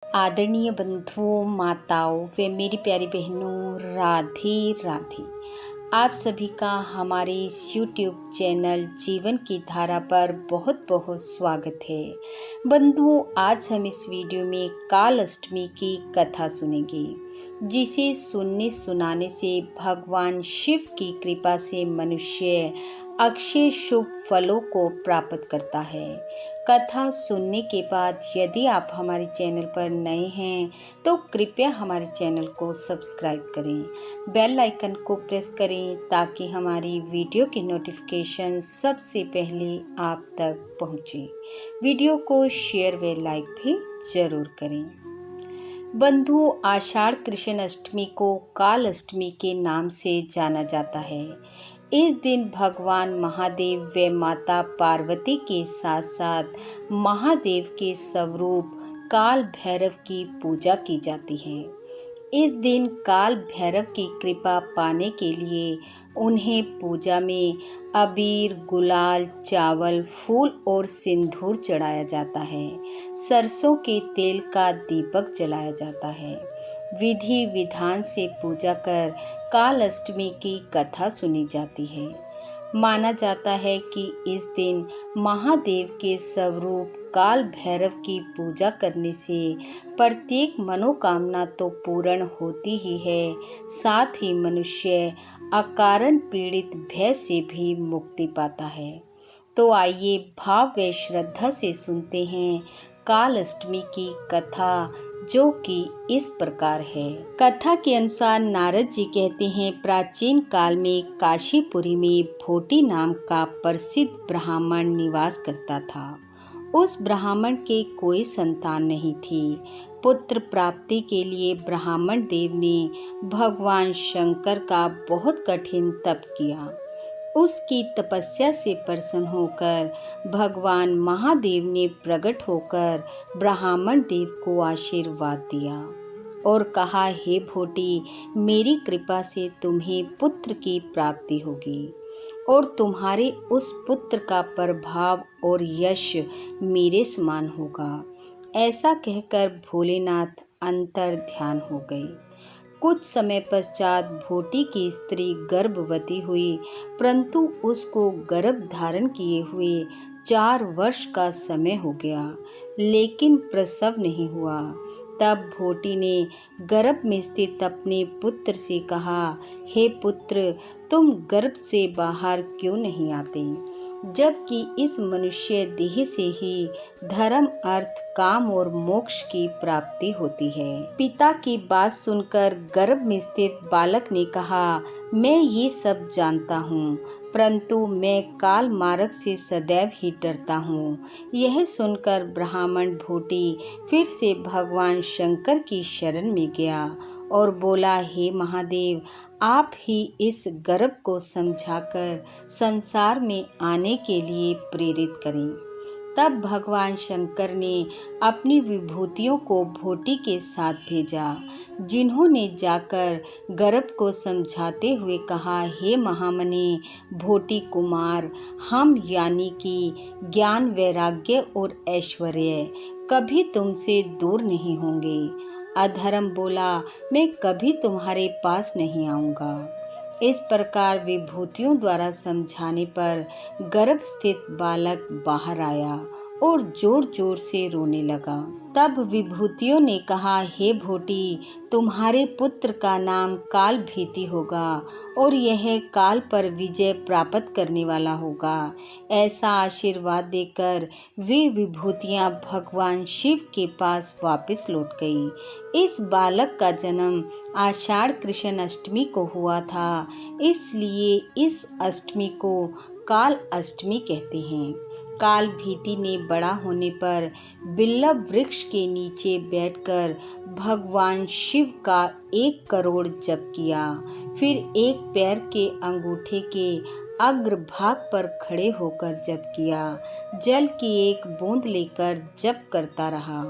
आदरणीय बंधुओं, माताओं व मेरी प्यारी बहनों, राधे राधे। आप सभी का हमारे इस YouTube चैनल जीवन की धारा पर बहुत बहुत स्वागत है। बंधुओं, आज हम इस वीडियो में काल अष्टमी की कथा सुनेंगे, जिसे सुनने सुनाने से भगवान शिव की कृपा से मनुष्य अक्षय शुभ फलों को प्राप्त करता है। कथा सुनने के बाद यदि आप हमारे चैनल पर नए हैं तो कृपया हमारे चैनल को सब्सक्राइब करें, बेल आइकन को प्रेस करें ताकि हमारी वीडियो की नोटिफिकेशन सबसे पहले आप तक पहुंचे। वीडियो को शेयर व लाइक भी जरूर करें। बंधुओं, आषाढ़ कृष्ण अष्टमी को काल अष्टमी के नाम से जाना जाता है। इस दिन भगवान महादेव व माता पार्वती के साथ साथ महादेव के स्वरूप काल भैरव की पूजा की जाती है। इस दिन काल भैरव की कृपा पाने के लिए उन्हें पूजा में अबीर, गुलाल, चावल, फूल और सिंदूर चढ़ाया जाता है। सरसों के तेल का दीपक जलाया जाता है। विधि विधान से पूजा कर काल अष्टमी की कथा सुनी जाती है। माना जाता है कि इस दिन महादेव के स्वरूप काल भैरव की पूजा करने से प्रत्येक मनोकामना तो पूर्ण होती ही है, साथ ही मनुष्य अकारण पीड़ित भय से भी मुक्ति पाता है। तो आइए भाव व श्रद्धा से सुनते हैं काल अष्टमी की कथा, जो कि इस प्रकार है। कथा के अनुसार नारद जी कहते हैं, प्राचीन काल में काशीपुरी में भोटी नाम का प्रसिद्ध ब्राह्मण निवास करता था। उस ब्राह्मण के कोई संतान नहीं थी। पुत्र प्राप्ति के लिए ब्राह्मण देव ने भगवान शंकर का बहुत कठिन तप किया। उसकी तपस्या से प्रसन्न होकर भगवान महादेव ने प्रकट होकर ब्राह्मण देव को आशीर्वाद दिया और कहा, हे भोटी, मेरी कृपा से तुम्हें पुत्र की प्राप्ति होगी और तुम्हारे उस पुत्र का प्रभाव और यश मेरे समान होगा। ऐसा कहकर भोलेनाथ अंतर ध्यान हो गए। कुछ समय पश्चात भोटी की स्त्री गर्भवती हुई, परंतु उसको गर्भ धारण किए हुए 4 वर्ष का समय हो गया, लेकिन प्रसव नहीं हुआ। तब भोटी ने गर्भ में स्थित अपने पुत्र से कहा, हे पुत्र, तुम गर्भ से बाहर क्यों नहीं आते, जबकि इस मनुष्य देह से ही धर्म, अर्थ, काम और मोक्ष की प्राप्ति होती है। पिता की बात सुनकर गर्भ में स्थित बालक ने कहा, मैं ये सब जानता हूँ, परंतु मैं काल मार्ग से सदैव ही डरता हूँ। यह सुनकर ब्राह्मण भोटी फिर से भगवान शंकर की शरण में गया और बोला, हे महादेव, आप ही इस गर्भ को समझाकर संसार में आने के लिए प्रेरित करें। तब भगवान शंकर ने अपनी विभूतियों को भोटी के साथ भेजा, जिन्होंने जाकर गर्भ को समझाते हुए कहा, हे महामने भोटी कुमार, हम यानी कि ज्ञान, वैराग्य और ऐश्वर्य कभी तुमसे दूर नहीं होंगे। अधर्म बोला, मैं कभी तुम्हारे पास नहीं आऊंगा। इस प्रकार विभूतियों द्वारा समझाने पर गर्भ स्थित बालक बाहर आया और जोर जोर से रोने लगा। तब विभूतियों ने कहा, हे भोटी, तुम्हारे पुत्र का नाम काल भीति होगा और यह काल पर विजय प्राप्त करने वाला होगा। ऐसा आशीर्वाद देकर वे विभूतियां भगवान शिव के पास वापस लौट गई। इस बालक का जन्म आषाढ़ कृष्ण अष्टमी को हुआ था, इसलिए इस अष्टमी को काल अष्टमी कहते हैं। काल भीति ने बड़ा होने पर बिल्व वृक्ष के नीचे बैठकर भगवान शिव का 1 करोड़ जप किया। फिर एक पैर के अंगूठे के अग्रभाग पर खड़े होकर जप किया। जल की एक बूंद लेकर जप करता रहा।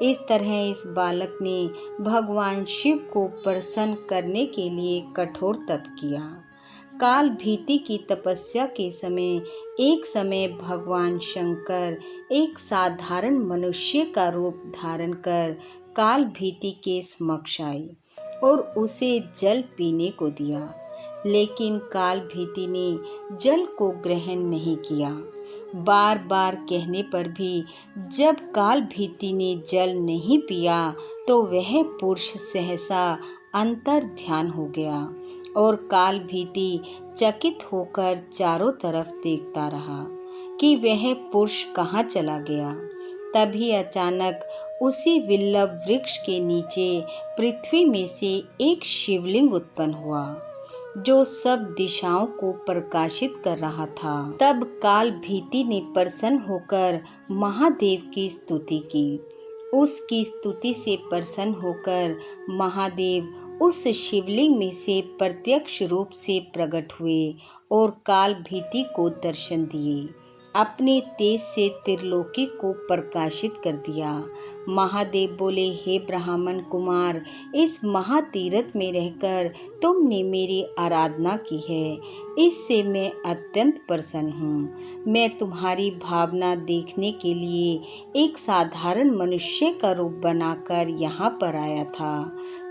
इस तरह इस बालक ने भगवान शिव को प्रसन्न करने के लिए कठोर तप किया। काल भीति की तपस्या के समय एक समय भगवान शंकर एक साधारण मनुष्य का रूप धारण कर काल भीति के समक्ष आई और उसे जल पीने को दिया, लेकिन काल भीति ने जल को ग्रहण नहीं किया। बार बार कहने पर भी जब काल भीति ने जल नहीं पिया तो वह पुरुष सहसा अंतर ध्यान हो गया और काल भीति चकित होकर चारों तरफ देखता रहा कि वह पुरुष कहाँ चला गया। तभी अचानक उसी विल्लव वृक्ष के नीचे पृथ्वी में से एक शिवलिंग उत्पन्न हुआ जो सब दिशाओं को प्रकाशित कर रहा था। तब काल भीति ने प्रसन्न होकर महादेव की स्तुति की। उसकी स्तुति से प्रसन्न होकर महादेव उस शिवलिंग में से प्रत्यक्ष रूप से प्रकट हुए और काल भीति को दर्शन दिए। अपने तेज से त्रिलोकी को प्रकाशित कर दिया। महादेव बोले, हे ब्राह्मण कुमार, इस महातीर्थ में रहकर तुमने मेरी आराधना की है, इससे मैं अत्यंत प्रसन्न हूँ। मैं तुम्हारी भावना देखने के लिए एक साधारण मनुष्य का रूप बनाकर यहाँ पर आया था।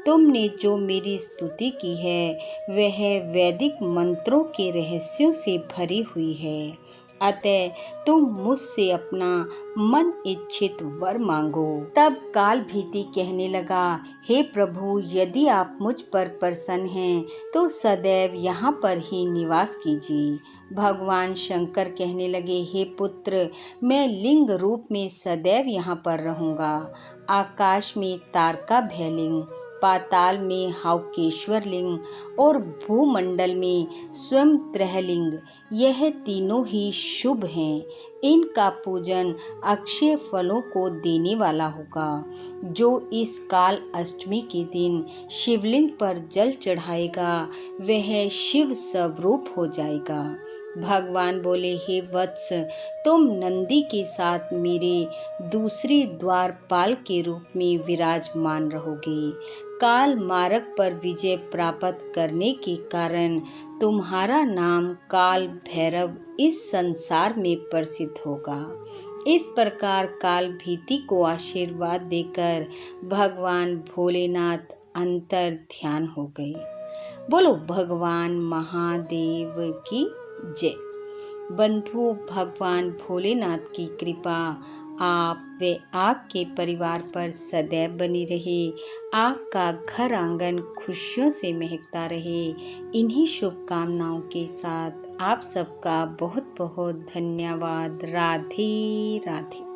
तुमने जो मेरी स्तुति की है वह वैदिक मंत्रों के रहस्यों से भरी हुई है, अतः तुम मुझसे अपना मन इच्छित वर मांगो। तब काल भीति कहने लगा, हे प्रभु, यदि आप मुझ पर प्रसन्न हैं तो सदैव यहाँ पर ही निवास कीजिए। भगवान शंकर कहने लगे, हे पुत्र, मैं लिंग रूप में सदैव यहाँ पर रहूँगा। आकाश में तारका भैलिंग, पाताल में हाउकेश्वर लिंग और भूमंडल में स्वयं त्रहलिंग, यह तीनों ही शुभ हैं। इनका पूजन अक्षय फलों को देने वाला होगा। जो इस काल अष्टमी के दिन शिवलिंग पर जल चढ़ाएगा वह शिव स्वरूप हो जाएगा। भगवान बोले, हे वत्स, तुम नंदी के साथ मेरे दूसरे द्वारपाल के रूप में विराजमान रहोगे। काल मार्ग पर विजय प्राप्त करने के कारण तुम्हारा नाम काल भैरव इस संसार में प्रसिद्ध होगा। इस प्रकार काल भीति को आशीर्वाद देकर भगवान भोलेनाथ अंतर ध्यान हो गए। बोलो भगवान महादेव की जय। बंधु, भगवान भोलेनाथ की कृपा आप व आपके परिवार पर सदैव बनी रहे। आपका घर आंगन खुशियों से महकता रहे। इन्हीं शुभकामनाओं के साथ आप सबका बहुत बहुत धन्यवाद। राधे राधे।